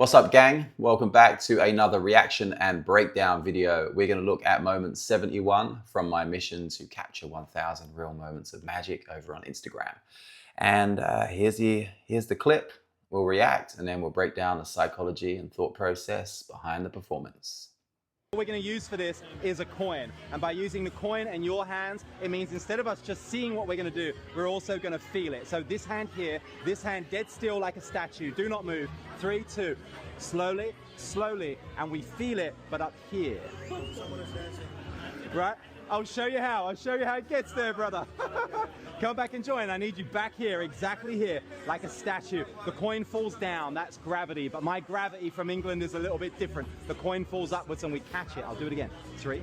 What's up, gang? Welcome back to another reaction and breakdown video. We're going to look at moment 71 from my mission to capture 1,000 real moments of magic over on Instagram. And here's the clip. We'll react and then we'll break down the psychology and thought process behind the performance. What we're going to use for this is a coin, and by using the coin in your hands, it means instead of us just seeing what we're going to do, we're also going to feel it. So this hand here, this hand dead still like a statue, do not move. 3, 2, slowly, slowly, and we feel it, but up here. Right? I'll show you how it gets there, brother. Come back and join. I need you back here, exactly here, like a statue. The coin falls down, that's gravity, but my gravity from England is a little bit different. The coin falls upwards and we catch it. I'll do it again. 3,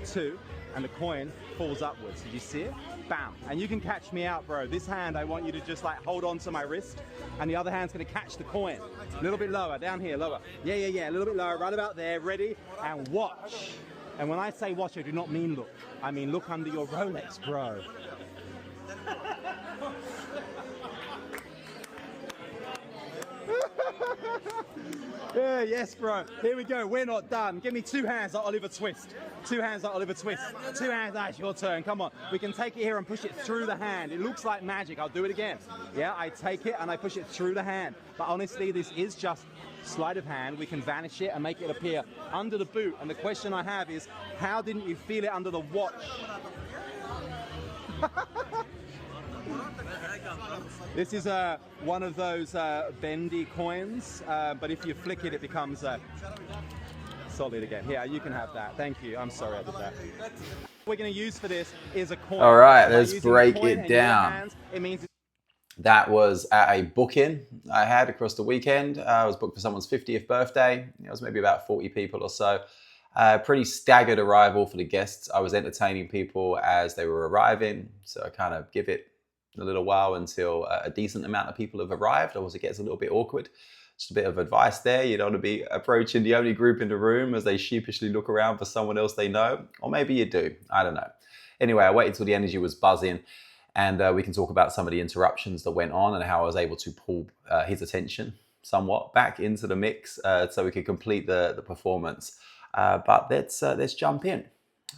2, and the coin falls upwards. Did you see it? Bam. And you can catch me out, bro. This hand, I want you to just like hold on to my wrist, and the other hand's gonna catch the coin. A little bit lower, down here, lower. Yeah, a little bit lower, right about there, ready, and watch. And when I say watch, I do not mean look. I mean look under your Rolex, bro. Yeah, yes, bro. Here we go. We're not done. Give me 2 hands like Oliver Twist. 2 hands like Oliver Twist. 2 hands. That's your turn. Come on. We can take it here and push it through the hand. It looks like magic. I'll do it again. Yeah, I take it and I push it through the hand. But honestly, this is just sleight of hand. We can vanish it and make it appear under the boot. And the question I have is, how didn't you feel it under the watch? This is one of those bendy coins, but if you flick it, it becomes solid again. Here, you can have that. Thank you. I'm sorry I did that. What we're going to use for this is a coin. All right, let's break it down. Hands, it means that was at a booking I had across the weekend. I was booked for someone's 50th birthday. It was maybe about 40 people or so. Pretty staggered arrival for the guests. I was entertaining people as they were arriving, so I kind of give it a little while until a decent amount of people have arrived, or it gets a little bit awkward. Just a bit of advice there. You don't want to be approaching the only group in the room as they sheepishly look around for someone else they know, or maybe you do, I don't know. Anyway, I waited till the energy was buzzing, and we can talk about some of the interruptions that went on and how I was able to pull his attention somewhat back into the mix so we could complete the performance. But let's jump in.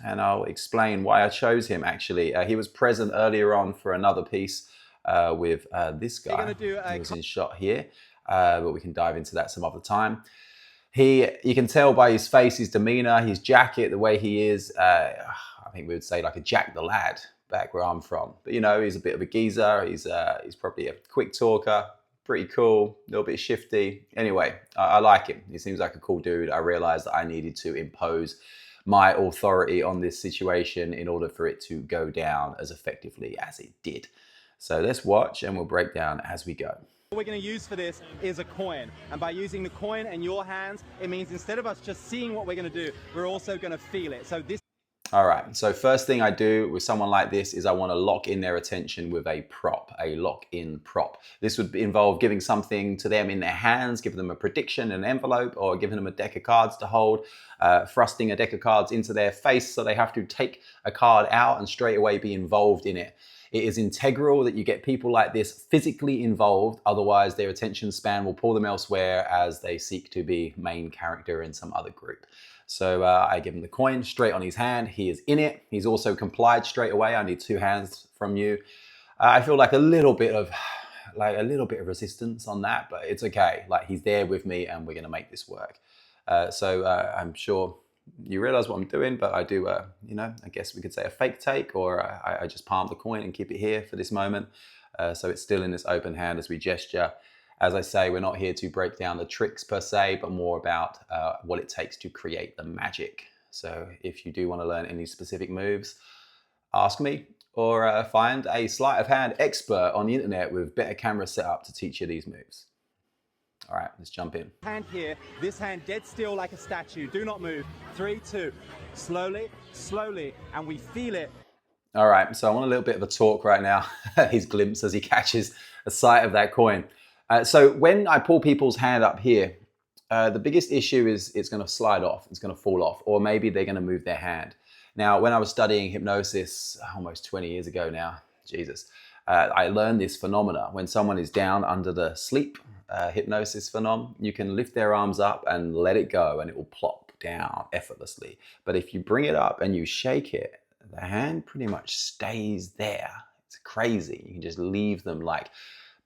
And I'll explain why I chose him, actually. He was present earlier on for another piece with this guy. He was in shot here, but we can dive into that some other time. You can tell by his face, his demeanor, his jacket, the way he is, I think we would say like a Jack the Lad back where I'm from. But, you know, he's a bit of a geezer. He's probably a quick talker, pretty cool, a little bit shifty. Anyway, I like him. He seems like a cool dude. I realized that I needed to impose my authority on this situation in order for it to go down as effectively as it did. So let's watch and we'll break down as we go. What we're going to use for this is a coin, and by using the coin in your hands, it means instead of us just seeing what we're going to do, we're also going to feel it. So this. All right, so first thing I do with someone like this is I want to lock in their attention with a prop, a lock-in prop. This would involve giving something to them in their hands, giving them a prediction, an envelope, or giving them a deck of cards to hold, thrusting a deck of cards into their face so they have to take a card out and straight away be involved in it. It is integral that you get people like this physically involved, otherwise their attention span will pull them elsewhere as they seek to be main character in some other group. So I give him the coin straight on his hand. He is in it. He's also complied straight away. I need 2 hands from you. I feel like a little bit of resistance on that, but it's okay. Like, he's there with me and we're going to make this work. So I'm sure you realize what I'm doing, but I do, you know, I guess we could say a fake take, or I just palm the coin and keep it here for this moment. So it's still in this open hand as we gesture. As I say, we're not here to break down the tricks per se, but more about what it takes to create the magic. So if you do want to learn any specific moves, ask me, or find a sleight of hand expert on the internet with better camera setup to teach you these moves. All right, let's jump in. Hand here, this hand dead still like a statue. Do not move. 3, 2, slowly, slowly, and we feel it. All right, so I want a little bit of a talk right now. His glimpse as he catches a sight of that coin. So when I pull people's hand up here, the biggest issue is it's going to slide off, it's going to fall off, or maybe they're going to move their hand. Now, when I was studying hypnosis almost 20 years ago now, Jesus, I learned this phenomena when someone is down under the sleep hypnosis phenomenon. You can lift their arms up and let it go, and it will plop down effortlessly. But if you bring it up and you shake it, the hand pretty much stays there. It's crazy. You can just leave them like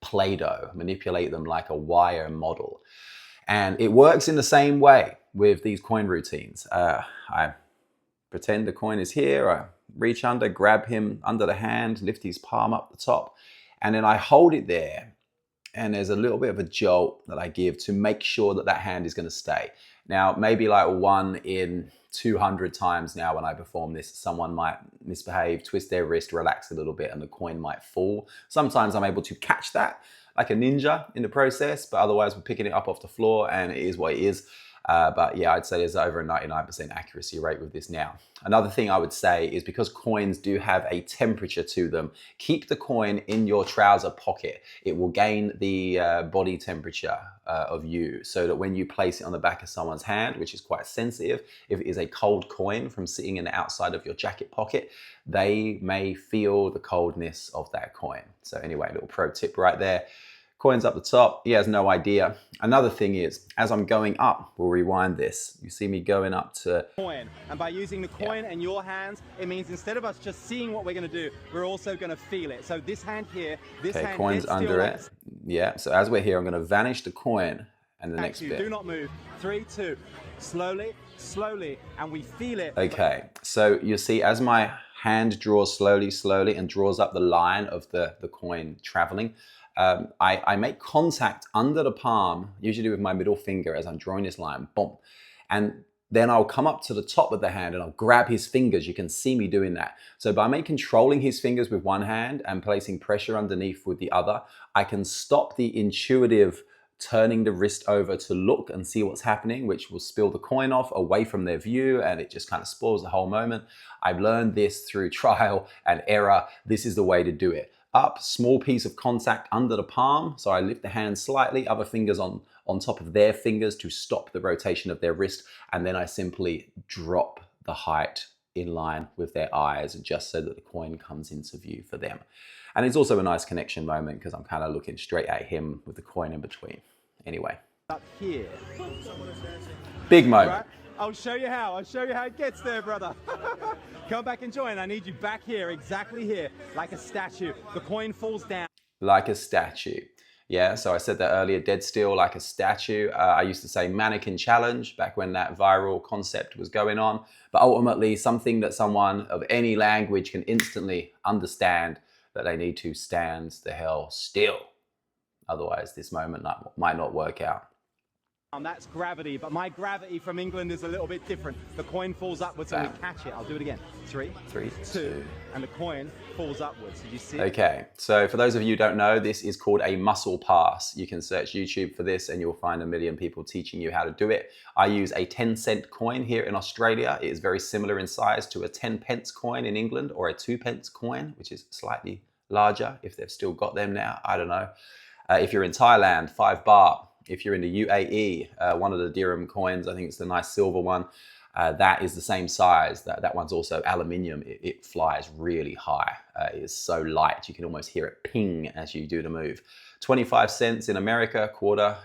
Play-Doh, manipulate them like a wire model. And it works in the same way with these coin routines. I pretend the coin is here. I reach under, grab him under the hand, lift his palm up the top, and then I hold it there. And there's a little bit of a jolt that I give to make sure that that hand is going to stay. Now, maybe like 1 in 200 times now when I perform this, someone might misbehave, twist their wrist, relax a little bit, and the coin might fall. Sometimes I'm able to catch that like a ninja in the process, but otherwise we're picking it up off the floor and it is what it is. But yeah, I'd say there's over a 99% accuracy rate with this now. Another thing I would say is because coins do have a temperature to them, keep the coin in your trouser pocket. It will gain the body temperature of you, so that when you place it on the back of someone's hand, which is quite sensitive, if it is a cold coin from sitting in the outside of your jacket pocket, they may feel the coldness of that coin. So anyway, little pro tip right there. Coins up the top, he has no idea. Another thing is, as I'm going up, we'll rewind this. You see me going up to coin, and by using the coin and your hands, it means instead of us just seeing what we're going to do, we're also going to feel it. So this hand here, this hand coin's under it. Yeah, so as we're here, I'm going to vanish the coin and the next bit. Do not move. 3, 2, slowly, slowly, and we feel it. Okay, so you see as my hand draws slowly, slowly, and draws up the line of the coin traveling, I make contact under the palm, usually with my middle finger as I'm drawing this line, boom. And then I'll come up to the top of the hand and I'll grab his fingers. You can see me doing that. So by me controlling his fingers with one hand and placing pressure underneath with the other, I can stop the intuitive turning the wrist over to look and see what's happening, which will spill the coin off away from their view, and it just kind of spoils the whole moment. I've learned this through trial and error. This is the way to do it. Up, small piece of contact under the palm. So I lift the hand slightly, other fingers on top of their fingers to stop the rotation of their wrist. And then I simply drop the height in line with their eyes, just so that the coin comes into view for them. And it's also a nice connection moment because I'm kind of looking straight at him with the coin in between. Anyway. Up here. Big moment. Right. I'll show you how. I'll show you how it gets there, brother. Come back and join. I need you back here, exactly here, like a statue. The coin falls down. Like a statue. Yeah, so I said that earlier, dead still like a statue. I used to say mannequin challenge back when that viral concept was going on. But ultimately, something that someone of any language can instantly understand, that they need to stand the hell still. Otherwise, this moment might not work out. That's gravity, but my gravity from England is a little bit different. The coin falls upwards and we catch it. I'll do it again. 3, 2, and the coin falls upwards. Did you see it? Okay, so for those of you who don't know, this is called a muscle pass. You can search YouTube for this and you'll find a million people teaching you how to do it. I use a 10-cent coin here in Australia. It is very similar in size to a 10-pence coin in England, or a 2-pence coin, which is slightly larger if they've still got them now. I don't know. If you're in Thailand, 5 baht. If you're in the UAE, one of the dirham coins, I think it's the nice silver one, that is the same size. That one's also aluminium. It flies really high. It is so light, you can almost hear it ping as you do the move. 25 cents in America, quarter,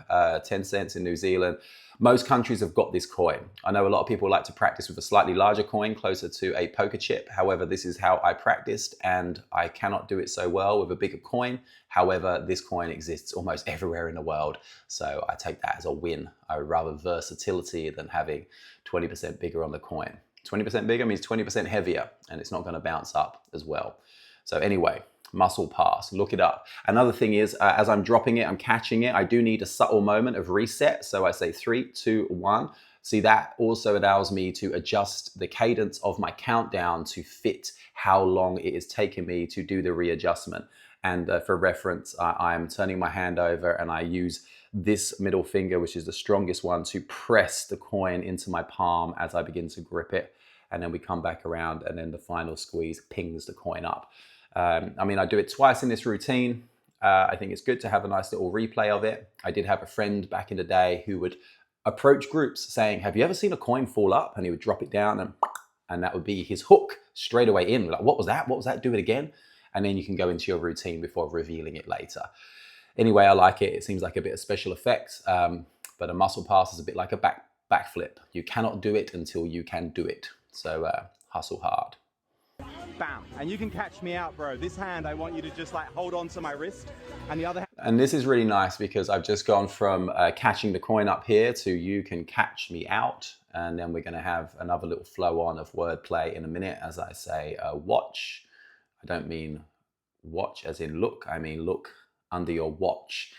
10 cents in New Zealand. Most countries have got this coin. I know a lot of people like to practice with a slightly larger coin, closer to a poker chip. However, this is how I practiced, and I cannot do it so well with a bigger coin. However, this coin exists almost everywhere in the world, so I take that as a win. I would rather versatility than having 20% bigger on the coin. 20% bigger means 20% heavier, and it's not going to bounce up as well. So anyway, muscle pass, look it up. Another thing is, as I'm dropping it, I'm catching it, I do need a subtle moment of reset. So I say 3, 2, 1. See, that also allows me to adjust the cadence of my countdown to fit how long it is taking me to do the readjustment. And for reference, I'm turning my hand over and I use this middle finger, which is the strongest one, to press the coin into my palm as I begin to grip it. And then we come back around and then the final squeeze pings the coin up. I mean, I do it twice in this routine. I think it's good to have a nice little replay of it. I did have a friend back in the day who would approach groups saying, have you ever seen a coin fall up? And he would drop it down and that would be his hook straight away in. Like, what was that? What was that? Do it again. and then you can go into your routine before revealing it later. Anyway, I like it. It seems like a bit of special effects, but a muscle pass is a bit like a backflip. You cannot do it until you can do it. So hustle hard. Bam. And you can catch me out, bro. This hand, I want you to just like hold on to my wrist, and the other hand. And this is really nice because I've just gone from catching the coin up here to you can catch me out. And then we're going to have another little flow on of wordplay in a minute as I say watch. I don't mean watch as in look, I mean look under your watch.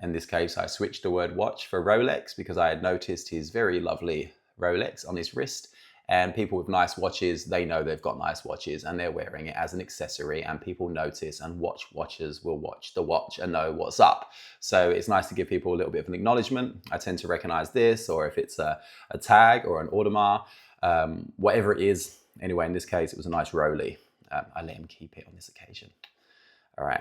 In this case, I switched the word watch for Rolex because I had noticed his very lovely Rolex on his wrist. And people with nice watches, they know they've got nice watches and they're wearing it as an accessory, and people notice, and watchers will watch the watch and know what's up. So it's nice to give people a little bit of an acknowledgement. I tend to recognize this, or if it's a tag or an Audemars, whatever it is. Anyway, in this case, it was a nice Roly. I let him keep it on this occasion. All right.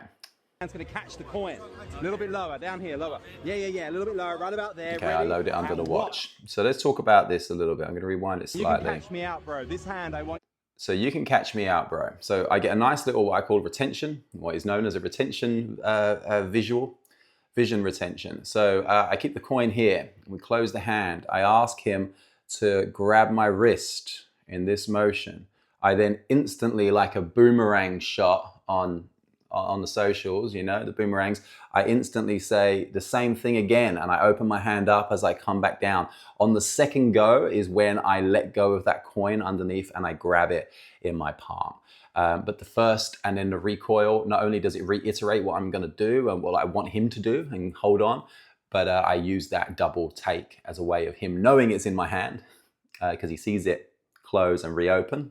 Hand's going to catch the coin. A little bit lower, down here, lower. Yeah, a little bit lower, right about there. Okay, ready? I load it under the watch. So let's talk about this a little bit. I'm going to rewind it slightly. You can catch me out, bro. This hand, I want. So you can catch me out, bro. So I get a nice little, what I call retention, what is known as a retention vision retention. So I keep the coin here. We close the hand. I ask him to grab my wrist in this motion. I then instantly, like a boomerang shot on the socials, you know, the boomerangs, I instantly say the same thing again, and I open my hand up as I come back down. On the second go is when I let go of that coin underneath and I grab it in my palm. But the first and then the recoil, not only does it reiterate what I'm going to do and what I want him to do and hold on, but I use that double take as a way of him knowing it's in my hand because he sees it close and reopen,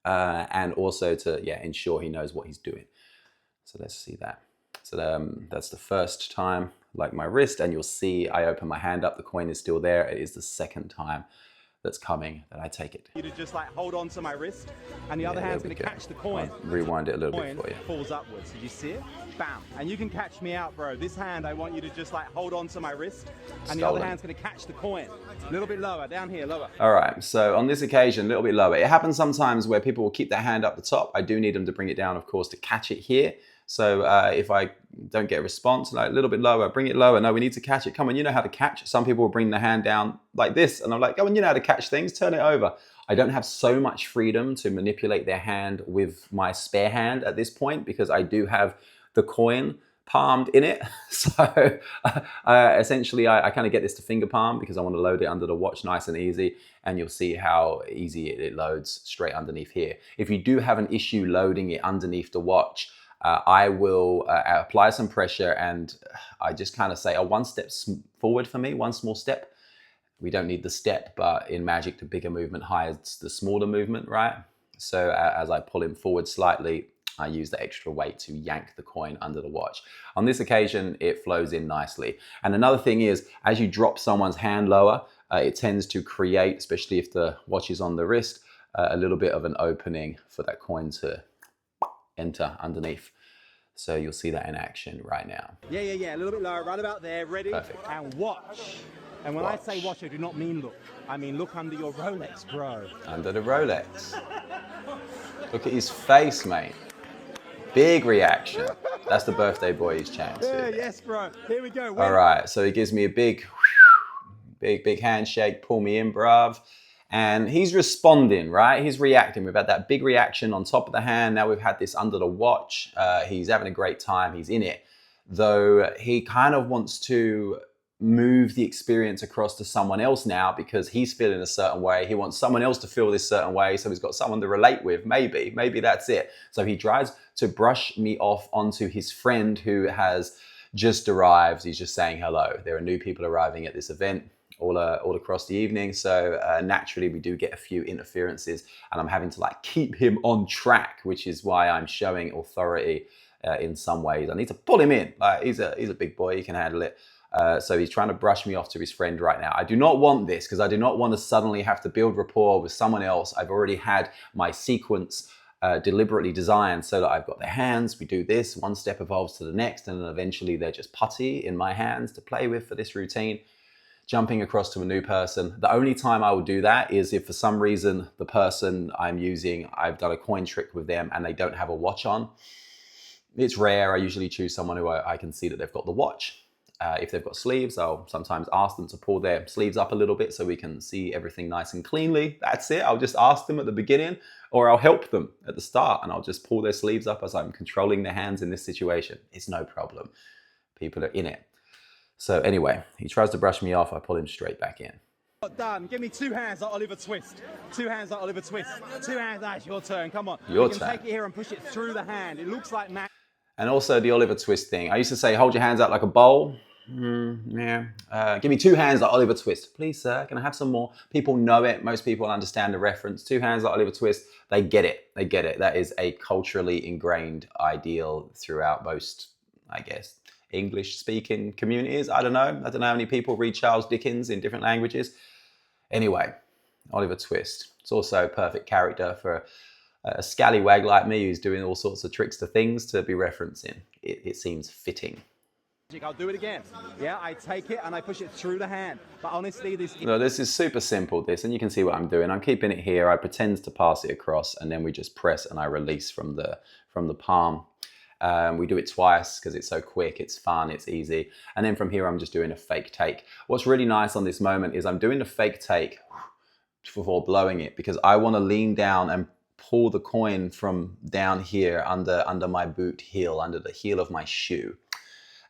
and also to ensure he knows what he's doing. So let's see that. So that's the first time, like my wrist, and you'll see I open my hand up, the coin is still there. It is the second time that's coming that I take it. You to just like hold on to my wrist, and the other hand's going to catch the coin. I'll rewind it a little bit for you. Falls upwards. Did you see it? Bam. And you can catch me out, bro. This hand, I want you to just like hold on to my wrist, and the other hand's going to catch the coin. A little bit lower, down here, lower. All right. So on this occasion, a little bit lower. It happens sometimes where people will keep their hand up the top. I do need them to bring it down, of course, to catch it here. So if I don't get a response, like a little bit lower, bring it lower. No, we need to catch it. Come on, you know how to catch. Some people will bring the hand down like this. And I'm like, come on, you know how to catch things. Turn it over. I don't have so much freedom to manipulate their hand with my spare hand at this point because I do have the coin palmed in it. So essentially, I kind of get this to finger palm because I want to load it under the watch nice and easy. And you'll see how easy it loads straight underneath here. If you do have an issue loading it underneath the watch, I will apply some pressure and I just kind of say, one step forward for me, one small step. We don't need the step, but in magic, the bigger movement hides the smaller movement, right? So as I pull him forward slightly, I use the extra weight to yank the coin under the watch. On this occasion, it flows in nicely. And another thing is, as you drop someone's hand lower, it tends to create, especially if the watch is on the wrist, a little bit of an opening for that coin to enter underneath. So you'll see that in action right now. Yeah, a little bit lower, right about there, ready? Perfect. And watch. And when I say watch, I do not mean look. I mean look under your Rolex, bro. Under the Rolex. Look at his face, mate. Big reaction. That's the birthday boy he's chatting to. Yeah, yes, bro. Here we go. All right, so he gives me a big handshake, pull me in, bruv. And he's responding, right? He's reacting. We've had that big reaction on top of the hand. Now we've had this under the watch. He's having a great time. He's in it. Though he kind of wants to move the experience across to someone else now because he's feeling a certain way. He wants someone else to feel this certain way. So he's got someone to relate with. Maybe that's it. So he tries to brush me off onto his friend who has just arrived. He's just saying hello. There are new people arriving at this event all across the evening. So naturally we do get a few interferences and I'm having to like keep him on track, which is why I'm showing authority in some ways. I need to pull him in. Like he's a big boy, he can handle it. So he's trying to brush me off to his friend right now. I do not want this because I do not want to suddenly have to build rapport with someone else. I've already had my sequence deliberately designed so that I've got their hands, we do this, one step evolves to the next, and then eventually they're just putty in my hands to play with for this routine. Jumping across to a new person. The only time I will do that is if for some reason the person I'm using, I've done a coin trick with them and they don't have a watch on. It's rare. I usually choose someone who I can see that they've got the watch. If they've got sleeves, I'll sometimes ask them to pull their sleeves up a little bit so we can see everything nice and cleanly. That's it. I'll just ask them at the beginning, or I'll help them at the start and I'll just pull their sleeves up as I'm controlling their hands in this situation. It's no problem. People are in it. So anyway, he tries to brush me off. I pull him straight back in. Done. Give me 2 hands like Oliver Twist. 2 hands like Oliver Twist. 2 hands. That's your turn. Come on. Your turn. Take it here and push it through the hand. It looks like magic. And also the Oliver Twist thing. I used to say, hold your hands out like a bowl. Yeah. Give me 2 hands like Oliver Twist. Please, sir, can I have some more? People know it. Most people understand the reference. 2 hands like Oliver Twist. They get it. They get it. That is a culturally ingrained ideal throughout most, I guess, English-speaking communities. I don't know how many people read Charles Dickens in different languages. Anyway, Oliver Twist. It's also a perfect character for a scallywag like me who's doing all sorts of tricks to things to be referencing. It seems fitting. I'll do it again. Yeah, I take it and I push it through the hand. But honestly, this is super simple, and you can see what I'm doing. I'm keeping it here. I pretend to pass it across, and then we just press and I release from the palm. We do it twice because it's so quick, it's fun, it's easy. And then from here, I'm just doing a fake take. What's really nice on this moment is I'm doing the fake take before blowing it because I want to lean down and pull the coin from down here under my boot heel, under the heel of my shoe.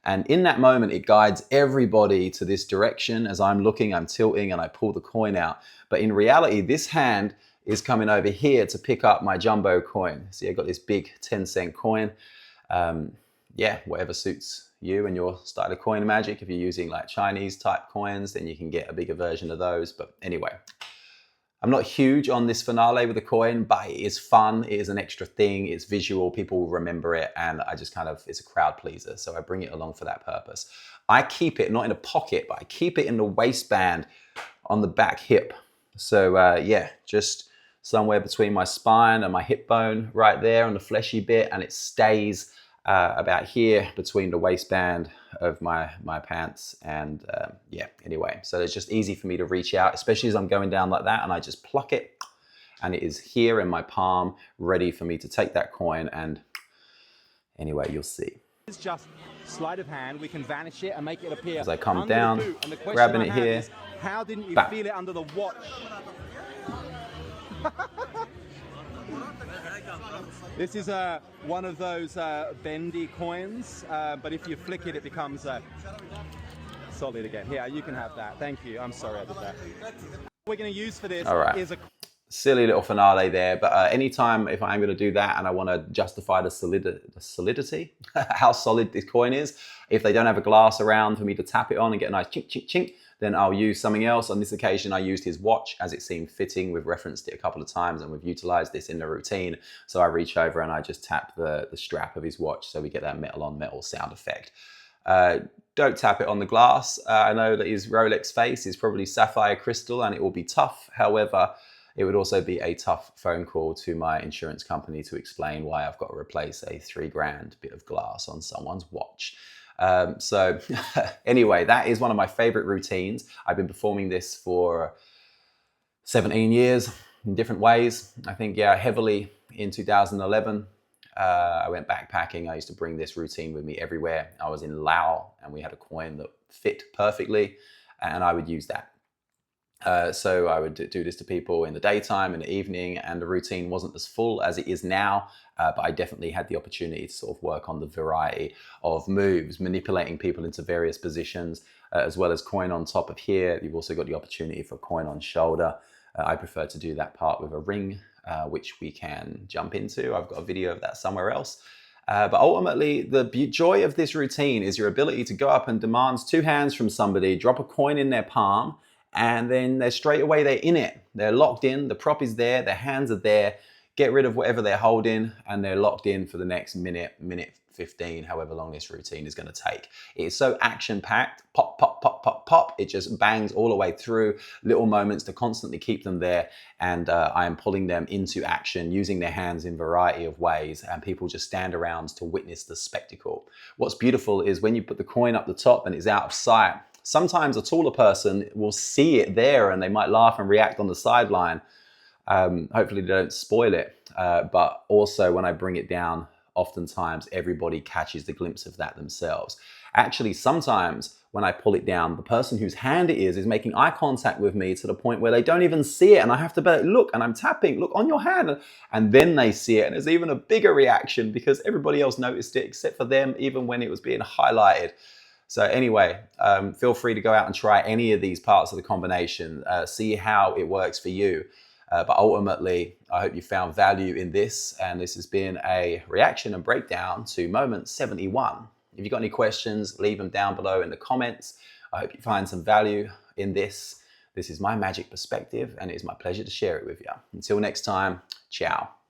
And in that moment, it guides everybody to this direction. As I'm looking, I'm tilting and I pull the coin out. But in reality, this hand is coming over here to pick up my jumbo coin. See, I got this big 10-cent coin. Yeah, whatever suits you and your style of coin magic. If you're using like Chinese type coins, then you can get a bigger version of those. But anyway, I'm not huge on this finale with the coin, but it is fun. It is an extra thing. It's visual. People will remember it. And I just it's a crowd pleaser. So I bring it along for that purpose. I keep it not in a pocket, but I keep it in the waistband on the back hip. So yeah, just somewhere between my spine and my hip bone right there on the fleshy bit. And it stays about here between the waistband of my pants and yeah, anyway, so it's just easy for me to reach out, especially as I'm going down like that, and I just pluck it and it is here in my palm ready for me to take that coin. And anyway, you'll see. It's just sleight of hand. We can vanish it and make it appear as I come down, grabbing it here. How didn't you feel it under the watch? This is one of those bendy coins, but if you flick it, it becomes solid again. Here, you can have that. Thank you. I'm sorry I did that. What we're going to use for this is a silly little finale there, but anytime if I'm going to do that and I want to justify the solidity, how solid this coin is, if they don't have a glass around for me to tap it on and get a nice chink, chink, chink, then I'll use something else. On this occasion, I used his watch as it seemed fitting. We've referenced it a couple of times and we've utilized this in the routine. So I reach over and I just tap the strap of his watch so we get that metal on metal sound effect. Don't tap it on the glass. I know that his Rolex face is probably sapphire crystal and it will be tough. However, it would also be a tough phone call to my insurance company to explain why I've got to replace a $3,000 bit of glass on someone's watch. So anyway, that is one of my favorite routines. I've been performing this for 17 years in different ways. I think, yeah, heavily in 2011. I went backpacking. I used to bring this routine with me everywhere. I was in Laos and we had a coin that fit perfectly and I would use that. So I would do this to people in the daytime, in the evening, and the routine wasn't as full as it is now, but I definitely had the opportunity to sort of work on the variety of moves, manipulating people into various positions, as well as coin on top of here. You've also got the opportunity for coin on shoulder. I prefer to do that part with a ring, which we can jump into. I've got a video of that somewhere else. But ultimately, the joy of this routine is your ability to go up and demand 2 hands from somebody, drop a coin in their palm, and then they're straight away, they're in it. They're locked in, the prop is there, their hands are there, get rid of whatever they're holding, and they're locked in for the next minute 15, however long this routine is gonna take. It is so action-packed, pop, pop, pop, pop, pop. It just bangs all the way through, little moments to constantly keep them there, and I am pulling them into action, using their hands in a variety of ways, and people just stand around to witness the spectacle. What's beautiful is when you put the coin up the top and it's out of sight, sometimes a taller person will see it there and they might laugh and react on the sideline. Hopefully they don't spoil it. But also when I bring it down oftentimes everybody catches the glimpse of that themselves. Actually, sometimes when I pull it down, the person whose hand it is making eye contact with me to the point where they don't even see it. And I have to be like, look, and I'm tapping, look on your hand. And then they see it. And there's even a bigger reaction because everybody else noticed it except for them, even when it was being highlighted. So anyway, feel free to go out and try any of these parts of the combination, see how it works for you. But ultimately, I hope you found value in this. And this has been a reaction and breakdown to moment 71. If you've got any questions, leave them down below in the comments. I hope you find some value in this. This is my magic perspective, and it is my pleasure to share it with you. Until next time, ciao.